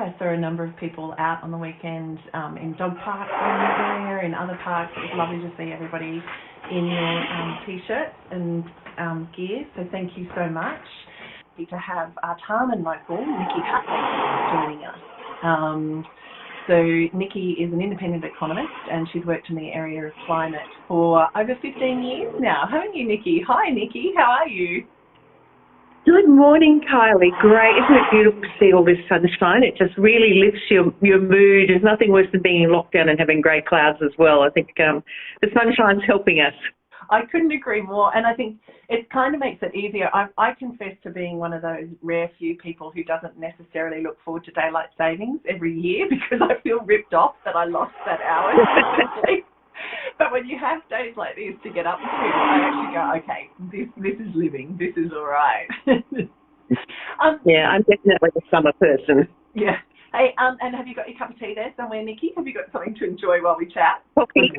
I saw a number of people out on the weekend in dog parks in the area, in other parks. It was lovely to see everybody in your T-shirts and gear, so thank you so much. To have our Tarman local, Nicki Hutley, joining us. So Nicki is an independent economist and she's worked in the area of climate for over 15 years now. Haven't you, Nicki? Hi, Nicki. How are you? Good morning, Kylie. Great. Isn't it beautiful to see all this sunshine? It just really lifts your mood. There's nothing worse than being in lockdown and having grey clouds as well. I think the sunshine's helping us. I couldn't agree more, and I think it kind of makes it easier. I confess to being one of those rare few people who doesn't necessarily look forward to daylight savings every year because I feel ripped off that I lost that hour to sleep. But when you have days like this to get up to, I actually go, okay, this is living. This is all right. Yeah, I'm definitely a summer person. Yeah. Hey, and have you got your cup of tea there somewhere, Nicki? Have you got something to enjoy while we chat? Coffee.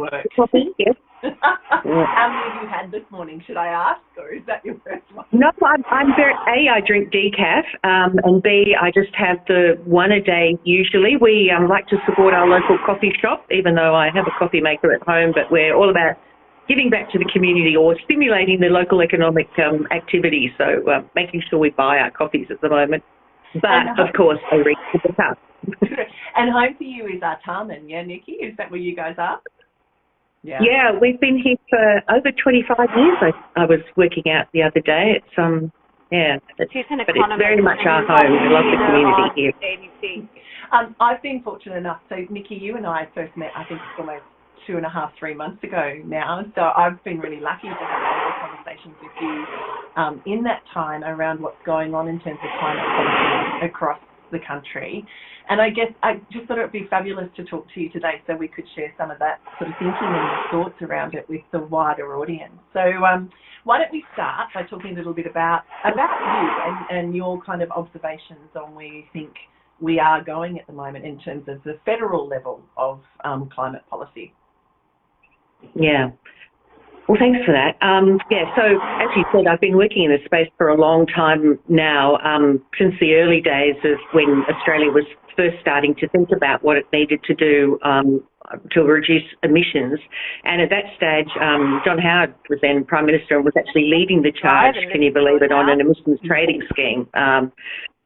Yes. How many have you had this morning, should I ask, or is that your first one? No, I'm very, I drink decaf, and B, I just have the one a day usually. We like to support our local coffee shop, even though I have a coffee maker at home, but we're all about giving back to the community or stimulating the local economic activity, so making sure we buy our coffees at the moment. But, of course, I reach to the cup. And home for you is Tarman, yeah, Nicki? Is that where you guys are? Yeah, we've been here for over 25 years. I was working out the other day. It's but it's very much our home. We love the community here. I've been fortunate enough. So, Nicki, you and I first met, I think, almost 2.5, 3 months ago now. So I've been really lucky to have a lot of conversations with you in that time around what's going on in terms of climate policy across the country. And I guess I just thought it would be fabulous to talk to you today so we could share some of that sort of thinking and thoughts around it with the wider audience. So why don't we start by talking a little bit about you and your kind of observations on where you think we are going at the moment in terms of the federal level of climate policy. Yeah. Well, thanks for that. So as you said, I've been working in this space for a long time now, since the early days of when Australia was first starting to think about what it needed to do to reduce emissions. And at that stage, John Howard was then Prime Minister and was actually leading the charge, can you believe it, on an emissions trading scheme,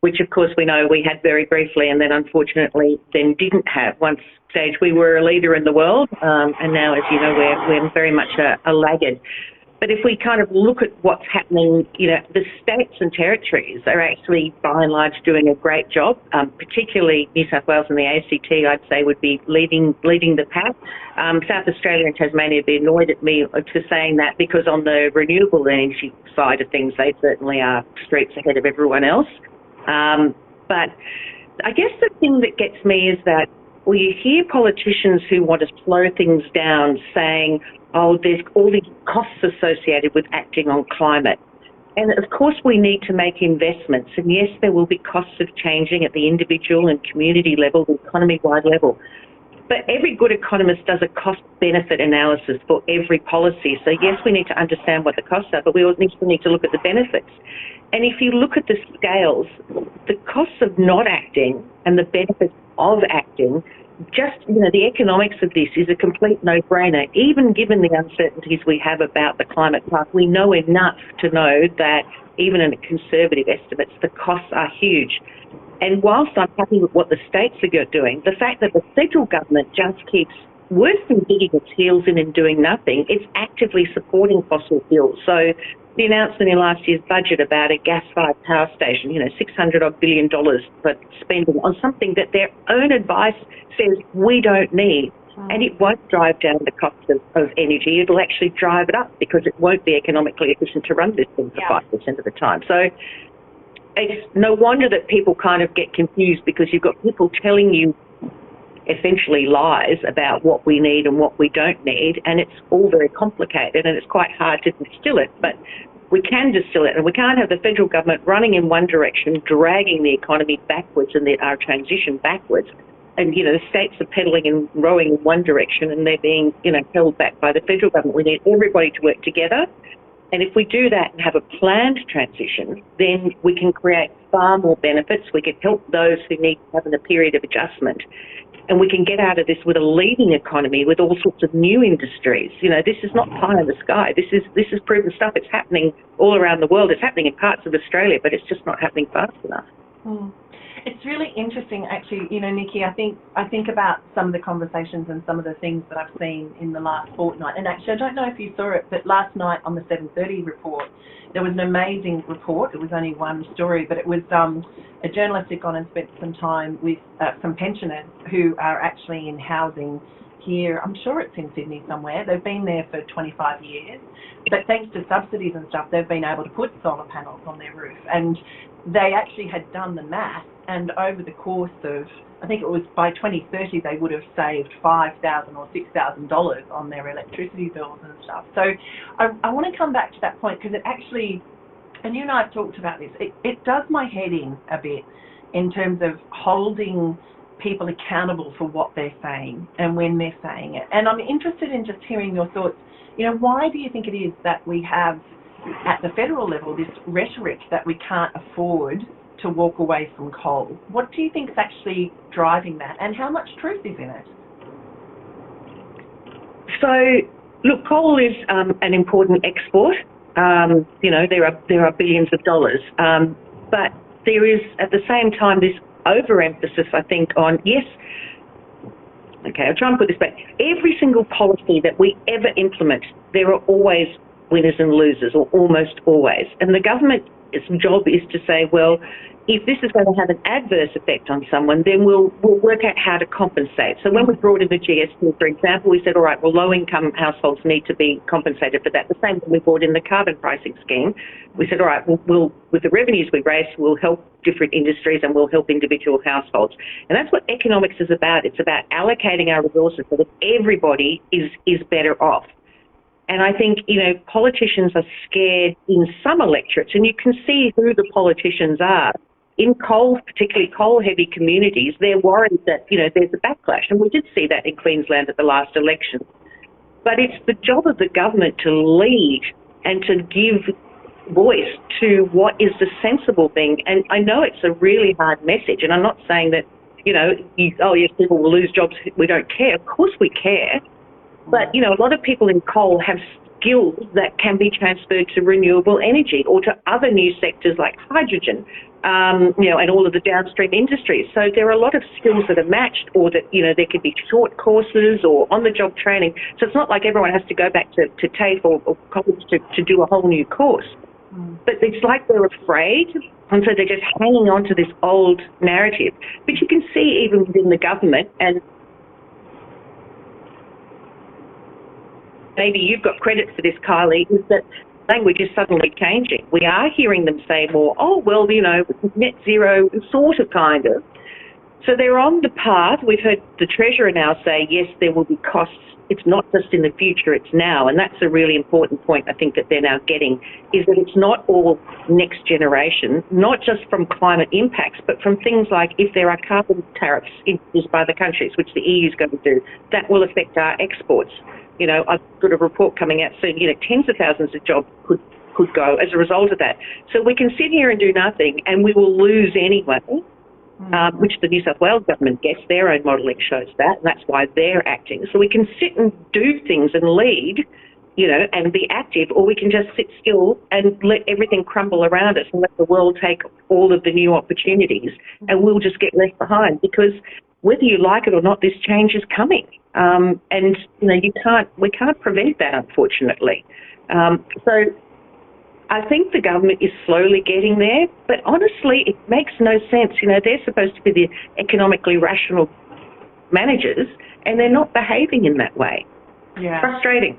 which of course we know we had very briefly and then unfortunately then didn't have. One stage we were a leader in the world and now, as you know, we're very much a laggard. But if we kind of look at what's happening, the states and territories are actually by and large doing a great job, particularly New South Wales and the ACT, I'd say, would be leading the pack. South Australia and Tasmania would be annoyed at me for saying that because on the renewable energy side of things, they certainly are streets ahead of everyone else. But I guess the thing that gets me is that you hear politicians who want to slow things down saying, there's all these costs associated with acting on climate. And of course we need to make investments. And yes, there will be costs of changing at the individual and community level, the economy-wide level. But every good economist does a cost-benefit analysis for every policy. So yes, we need to understand what the costs are, but we also need to look at the benefits. And if you look at the scales, the costs of not acting and the benefits of acting, just, the economics of this is a complete no-brainer. Even given the uncertainties we have about the climate path, we know enough to know that even in conservative estimates, the costs are huge. And whilst I'm happy with what the states are doing, the fact that the federal government just keeps, worse than digging its heels in and doing nothing, it's actively supporting fossil fuels. So the announcement in last year's budget about a gas-fired power station, $600 billion for spending on something that their own advice says we don't need. And it won't drive down the cost of energy. It'll actually drive it up because it won't be economically efficient to run this thing for 5% of the time. So it's no wonder that people kind of get confused because you've got people telling you essentially lies about what we need and what we don't need, and it's all very complicated and it's quite hard to distill it, but we can distill it, and we can't have the federal government running in one direction, dragging the economy backwards and our transition backwards, and the states are pedalling and rowing in one direction and they're being held back by the federal government. We need everybody to work together, and if we do that and have a planned transition, then we can create far more benefits. We can help those who need to have in a period of adjustment. And we can get out of this with a leading economy with all sorts of new industries. You know, this is not pie in the sky. This is proven stuff. It's happening all around the world. It's happening in parts of Australia, but it's just not happening fast enough. Mm. It's really interesting, actually. You know, Nicki, I think about some of the conversations and some of the things that I've seen in the last fortnight. And actually, I don't know if you saw it, but last night on the 7:30 report, there was an amazing report. It was only one story, but it was a journalist had gone and spent some time with some pensioners who are actually in housing here. I'm sure it's in Sydney somewhere. They've been there for 25 years, but thanks to subsidies and stuff, they've been able to put solar panels on their roof. And they actually had done the math, and over the course of, I think it was by 2030, they would have saved $5,000 or $6,000 on their electricity bills and stuff. So I want to come back to that point, because it actually, and you and I have talked about this, it does my head in a bit in terms of holding people accountable for what they're saying and when they're saying it. And I'm interested in just hearing your thoughts. You know, why do you think it is that we have, at the federal level, this rhetoric that we can't afford to walk away from coal? What do you think is actually driving that, and how much truth is in it? So, look, coal is an important export. You know, there are billions of dollars, but there is at the same time this overemphasis, I think, on, yes, okay, I'll try and put this back. Every single policy that we ever implement, there are always winners and losers, or almost always. And the government's job is to say, well, if this is going to have an adverse effect on someone, then we'll work out how to compensate. So when we brought in the GST, for example, we said, all right, well, low-income households need to be compensated for that. The same when we brought in the carbon pricing scheme. We said, all right, we'll with the revenues we raise, we'll help different industries and we'll help individual households. And that's what economics is about. It's about allocating our resources so that everybody is better off. And I think, you know, politicians are scared in some electorates, and you can see who the politicians are. In coal, particularly coal-heavy communities, they're worried that, you know, there's a backlash. And we did see that in Queensland at the last election. But it's the job of the government to lead and to give voice to what is the sensible thing. And I know it's a really hard message, and I'm not saying that, you know, oh, yes, people will lose jobs, we don't care. Of course we care. But, you know, a lot of people in coal have skills that can be transferred to renewable energy or to other new sectors like hydrogen, you know, and all of the downstream industries. So there are a lot of skills that are matched, or that, you know, there could be short courses or on-the-job training. So it's not like everyone has to go back to TAFE or college to do a whole new course. But it's like they're afraid, and so they're just hanging on to this old narrative. But you can see even within the government, and maybe you've got credit for this, Kylie, is that language is suddenly changing. We are hearing them say more, oh, well, you know, net zero, sort of, kind of. So they're on the path. We've heard the Treasurer now say, yes, there will be costs. It's not just in the future, it's now. And that's a really important point, I think, that they're now getting, is that it's not all next generation, not just from climate impacts, but from things like if there are carbon tariffs introduced by the countries, which the EU is going to do, that will affect our exports. You know, I've got a report coming out soon, you know, tens of thousands of jobs could go as a result of that. So we can sit here and do nothing, and we will lose anyway, which the New South Wales government gets. Their own modelling shows that, and that's why they're acting. So we can sit and do things and lead, you know, and be active, or we can just sit still and let everything crumble around us and let the world take all of the new opportunities, and we'll just get left behind, because whether you like it or not, this change is coming. And, you know, we can't prevent that, unfortunately. So I think the government is slowly getting there, but honestly, it makes no sense. You know, they're supposed to be the economically rational managers, and they're not behaving in that way. Yeah. Frustrating.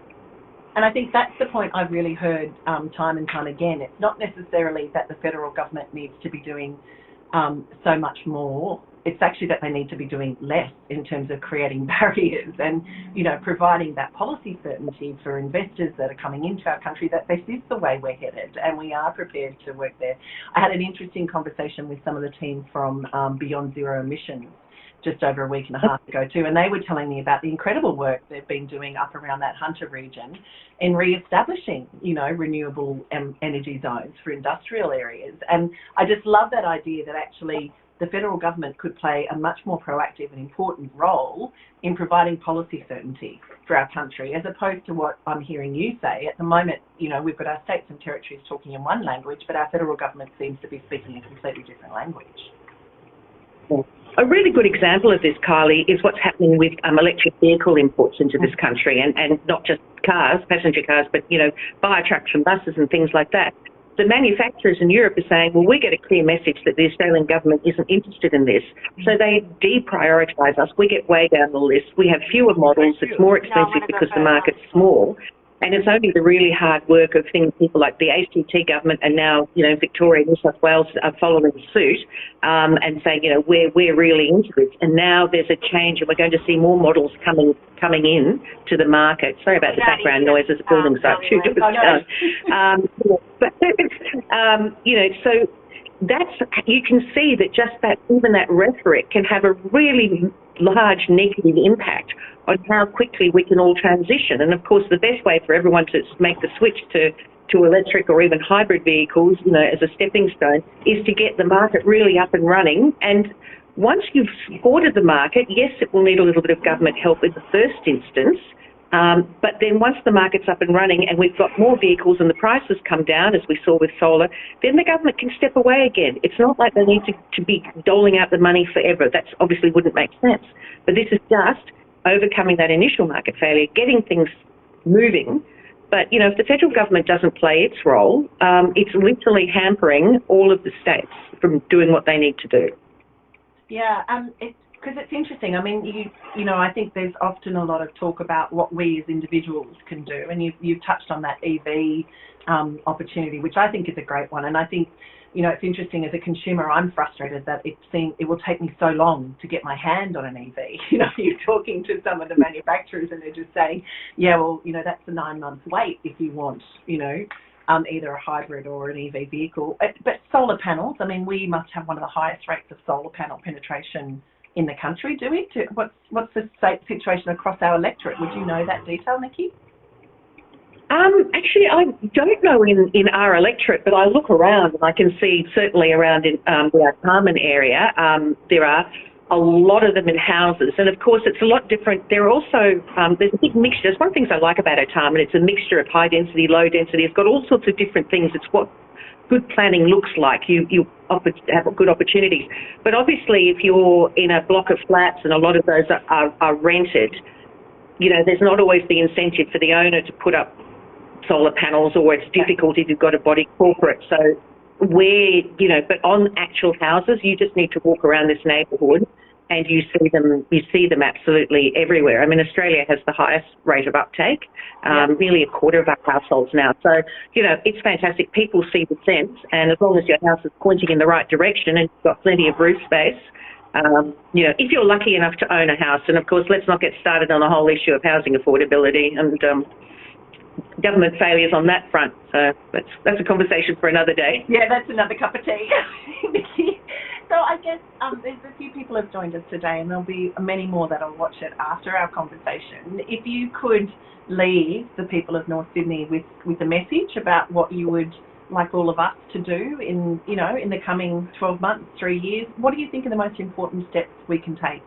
And I think that's the point I've really heard time and time again. It's not necessarily that the federal government needs to be doing so much more. It's actually that they need to be doing less in terms of creating barriers and, you know, providing that policy certainty for investors that are coming into our country, that this is the way we're headed and we are prepared to work there. I had an interesting conversation with some of the team from Beyond Zero Emissions, just over a week and a half ago too, and they were telling me about the incredible work they've been doing up around that Hunter region in re-establishing, renewable energy zones for industrial areas. And I just love that idea that actually the federal government could play a much more proactive and important role in providing policy certainty for our country, as opposed to what I'm hearing you say. At the moment, we've got our states and territories talking in one language, but our federal government seems to be speaking a completely different language. A really good example of this, Kylie, is what's happening with electric vehicle imports into this country, and not just cars, passenger cars, but, fire trucks and buses and things like that. The manufacturers in Europe are saying, well, we get a clear message that the Australian government isn't interested in this. So they deprioritise us. We get way down the list. We have fewer models. It's more expensive because the market's small. And it's only the really hard work of people like the ACT government and now, Victoria and New South Wales are following suit and saying, we're really into this. And now there's a change, and we're going to see more models coming in to the market. Sorry about the background noise. There's a building site too. So that's, you can see that just that, even that rhetoric can have a really large negative impact on how quickly we can all transition. And of course, the best way for everyone to make the switch to electric or even hybrid vehicles, as a stepping stone, is to get the market really up and running. And once you've supported the market, yes, it will need a little bit of government help in the first instance. But then once the market's up and running and we've got more vehicles and the prices come down, as we saw with solar, then the government can step away again. It's not like they need to be doling out the money forever. That obviously wouldn't make sense. But this is just overcoming that initial market failure, getting things moving. But, if the federal government doesn't play its role, it's literally hampering all of the states from doing what they need to do. Yeah, because it's interesting. I mean, I think there's often a lot of talk about what we as individuals can do, and you've touched on that EV opportunity, which I think is a great one. And I think, it's interesting, as a consumer, I'm frustrated that it will take me so long to get my hand on an EV. You're talking to some of the manufacturers and they're just saying, yeah, well, that's a 9 month wait if you want, either a hybrid or an EV vehicle. But solar panels, I mean, we must have one of the highest rates of solar panel penetration in the country, do we? What's the situation across our electorate? Would you know that detail, Nicki? Actually, I don't know in our electorate, but I look around and I can see certainly around in the Carmen area, there are a lot of them in houses. And of course, it's a lot different. There are also, there's a big mixture. There's one of the things I like about Otaman. It's a mixture of high density, low density. It's got all sorts of different things. It's what good planning looks like. You have good opportunities. But obviously, if you're in a block of flats and a lot of those are rented, there's not always the incentive for the owner to put up solar panels, or it's difficult if you've got a body corporate. So but on actual houses, you just need to walk around this neighbourhood and you see them absolutely everywhere. I mean, Australia has the highest rate of uptake, nearly a quarter of our households now. So, it's fantastic. People see the sense, and as long as your house is pointing in the right direction and you've got plenty of roof space, if you're lucky enough to own a house, and of course, let's not get started on the whole issue of housing affordability and government failures on that front. So that's a conversation for another day. Yeah, that's another cup of tea. So I guess there's a few people have joined us today, and there'll be many more that'll watch it after our conversation. If you could leave the people of North Sydney with a message about what you would like all of us to do in the coming 12 months, 3 years, what do you think are the most important steps we can take?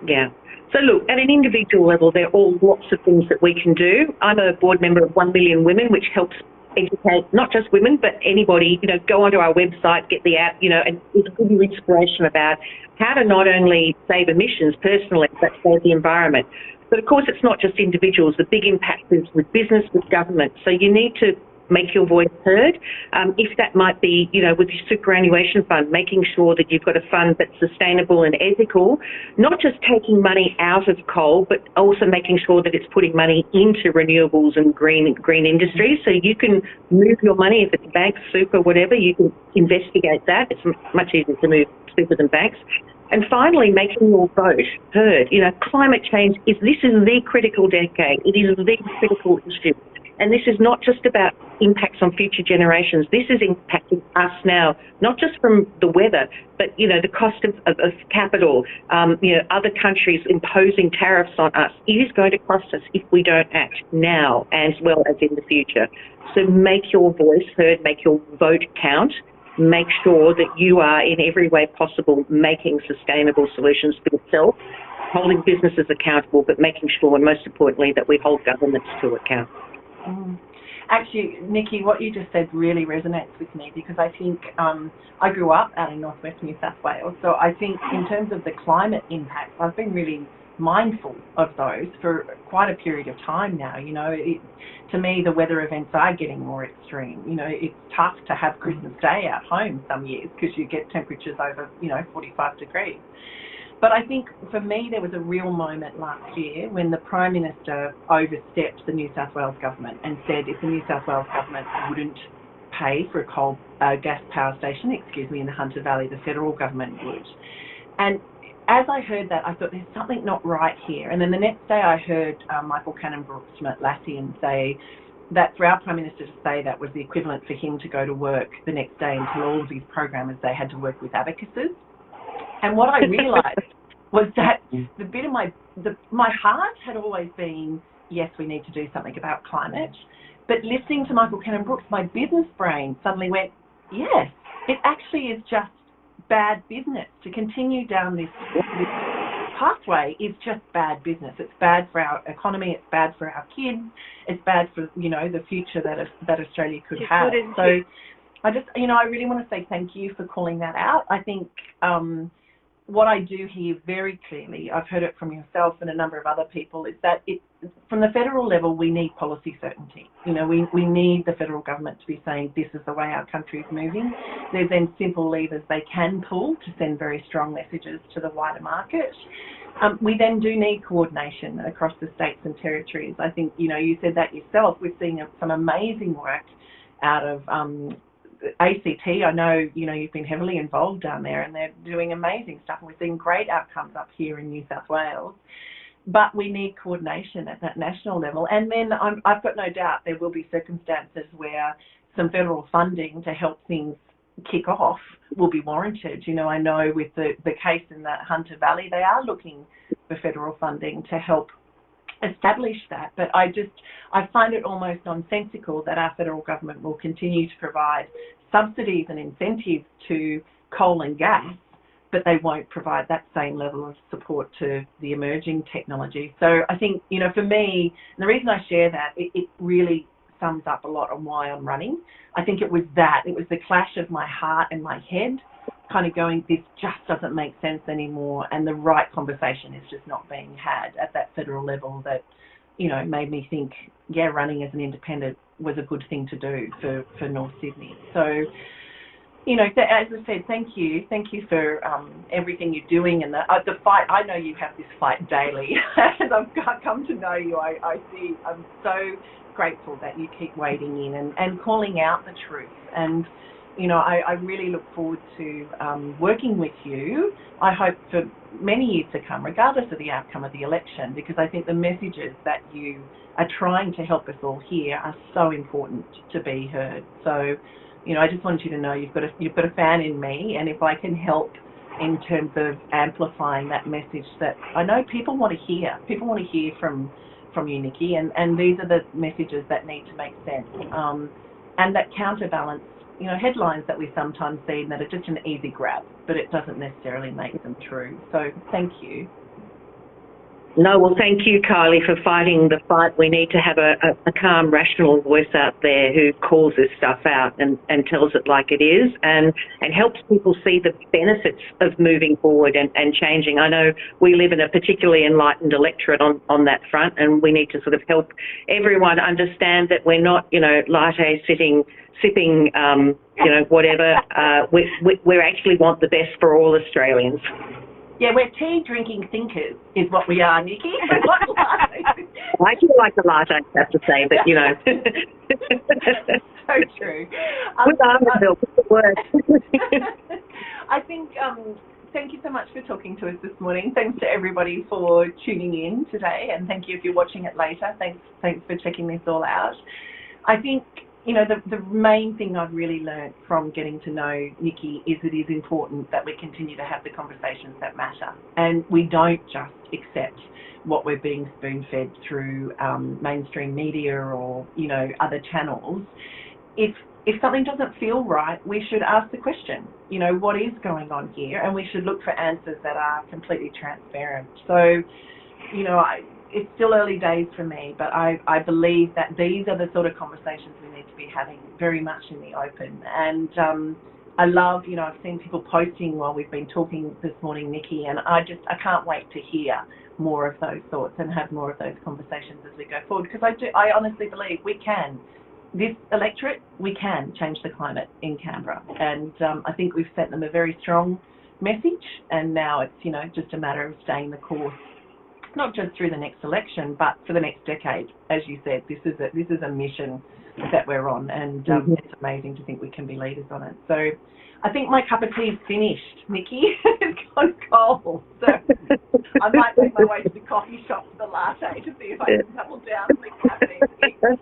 Yeah. So look, at an individual level, there are all lots of things that we can do. I'm a board member of 1 Million Women, which helps educate not just women, but anybody, go onto our website, get the app, and it'll give you inspiration about how to not only save emissions personally, but save the environment. But of course, it's not just individuals. The big impact is with business, with government. So you need to make your voice heard. If that might be, with your superannuation fund, making sure that you've got a fund that's sustainable and ethical, not just taking money out of coal, but also making sure that it's putting money into renewables and green industries. So you can move your money, if it's banks, super, whatever, you can investigate that. It's much easier to move super than banks. And finally, making your vote heard. Climate change this is the critical decade. It is the critical issue. And this is not just about impacts on future generations. This is impacting us now, not just from the weather, but, the cost of capital, other countries imposing tariffs on us. It is going to cost us if we don't act now as well as in the future. So make your voice heard, make your vote count. Make sure that you are in every way possible making sustainable solutions for yourself, holding businesses accountable, but making sure, and most importantly, that we hold governments to account. Actually, Nicki, what you just said really resonates with me, because I think I grew up out in northwest New South Wales, so I think in terms of the climate impacts, I've been really mindful of those for quite a period of time now. To me, the weather events are getting more extreme. It's tough to have Christmas Day at home some years because you get temperatures over 45 degrees. But I think for me, there was a real moment last year when the Prime Minister overstepped the New South Wales government and said if the New South Wales government wouldn't pay for a gas power station, in the Hunter Valley, the federal government would. And as I heard that, I thought there's something not right here. And then the next day I heard Michael Cannon-Brookes from Atlassian say that for our Prime Minister to say that was the equivalent for him to go to work the next day and tell all of his programmers they had to work with abacuses. And what I realised was that the bit of my heart had always been, yes, we need to do something about climate. But listening to Michael Cannon-Brookes, my business brain suddenly went, yes, it actually is just bad business. To continue down this pathway is just bad business. It's bad for our economy. It's bad for our kids. It's bad for, the future that Australia could have. So I just, I really want to say thank you for calling that out. I think what I do hear very clearly, I've heard it from yourself and a number of other people, is that from the federal level, we need policy certainty. We need the federal government to be saying this is the way our country is moving. There's then simple levers they can pull to send very strong messages to the wider market. We then do need coordination across the states and territories. I think, you said that yourself. We've seen some amazing work out of ACT. I know, you've been heavily involved down there, and they're doing amazing stuff. We're seeing great outcomes up here in New South Wales. But we need coordination at that national level. And then I've got no doubt there will be circumstances where some federal funding to help things kick off will be warranted. I know with the case in the Hunter Valley, they are looking for federal funding to help establish that. But I find it almost nonsensical that our federal government will continue to provide subsidies and incentives to coal and gas, but they won't provide that same level of support to the emerging technology. So I think, for me, and the reason I share that, it really sums up a lot on why I'm running. I think it was the clash of my heart and my head kind of going, this just doesn't make sense anymore, and the right conversation is just not being had at that federal level that, made me think, running as an independent was a good thing to do for North Sydney. So, as I said, thank you for everything you're doing, and the fight. I know you have this fight daily. As I've come to know you, I see. I'm so grateful that you keep wading in and calling out the truth. And I really look forward to working with you. I hope for many years to come, regardless of the outcome of the election, because I think the messages that you are trying to help us all hear are so important to be heard. So, I just want you to know you've got a fan in me, and if I can help in terms of amplifying that message that I know people want to hear. People want to hear from you, Nicki, and these are the messages that need to make sense. And that counterbalance, headlines that we sometimes see that are just an easy grab, but it doesn't necessarily make them true. So thank you. No, well, thank you, Kylie, for fighting the fight. We need to have a calm, rational voice out there who calls this stuff out and tells it like it is and helps people see the benefits of moving forward and changing. I know we live in a particularly enlightened electorate on that front, and we need to sort of help everyone understand that we're not, latte sipping, whatever. We actually want the best for all Australians. Yeah, we're tea-drinking thinkers is what we are, Nicki. I do like the latte, I have to say, but, So true. With almond milk, it works. I think, thank you so much for talking to us this morning. Thanks to everybody for tuning in today, and thank you if you're watching it later. Thanks for checking this all out. I think, the main thing I've really learnt from getting to know Nicki is it is important that we continue to have the conversations that matter. And we don't just accept what we're being spoon-fed through mainstream media or, other channels. If something doesn't feel right, we should ask the question, what is going on here? And we should look for answers that are completely transparent. So, it's still early days for me, but I believe that these are the sort of conversations we need to be having very much in the open. And I love, I've seen people posting while we've been talking this morning, Nicki, and I can't wait to hear more of those thoughts and have more of those conversations as we go forward, because I honestly believe we can. This electorate, we can change the climate in Canberra. And I think we've sent them a very strong message, and now it's, just a matter of staying the course, not just through the next election, but for the next decade. As you said, this is a mission that we're on, and it's amazing to think we can be leaders on it. So I think my cup of tea is finished, Nicki. It's gone cold. So I might make my way to the coffee shop for the latte to see if I can double down on the caffeine.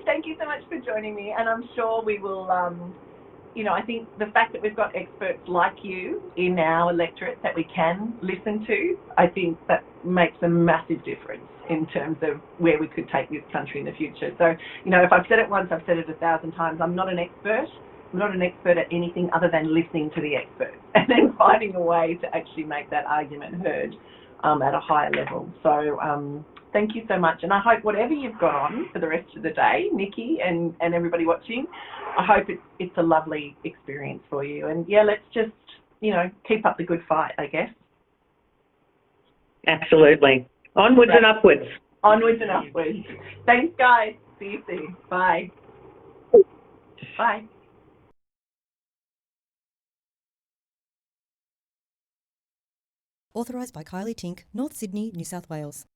Thank you so much for joining me, and I'm sure we will, I think the fact that we've got experts like you in our electorate that we can listen to, I think that makes a massive difference in terms of where we could take this country in the future. So, if I've said it once, I've said it 1,000 times. I'm not an expert. I'm not an expert at anything other than listening to the experts and then finding a way to actually make that argument heard at a higher level. So thank you so much. And I hope whatever you've got on for the rest of the day, Nicki and everybody watching, I hope it's a lovely experience for you. And yeah, let's just, keep up the good fight, I guess. Absolutely. Onwards and upwards. Onwards and upwards. Thanks, guys. See you soon. Bye. Bye. Authorised by Kylea Tink, North Sydney, New South Wales.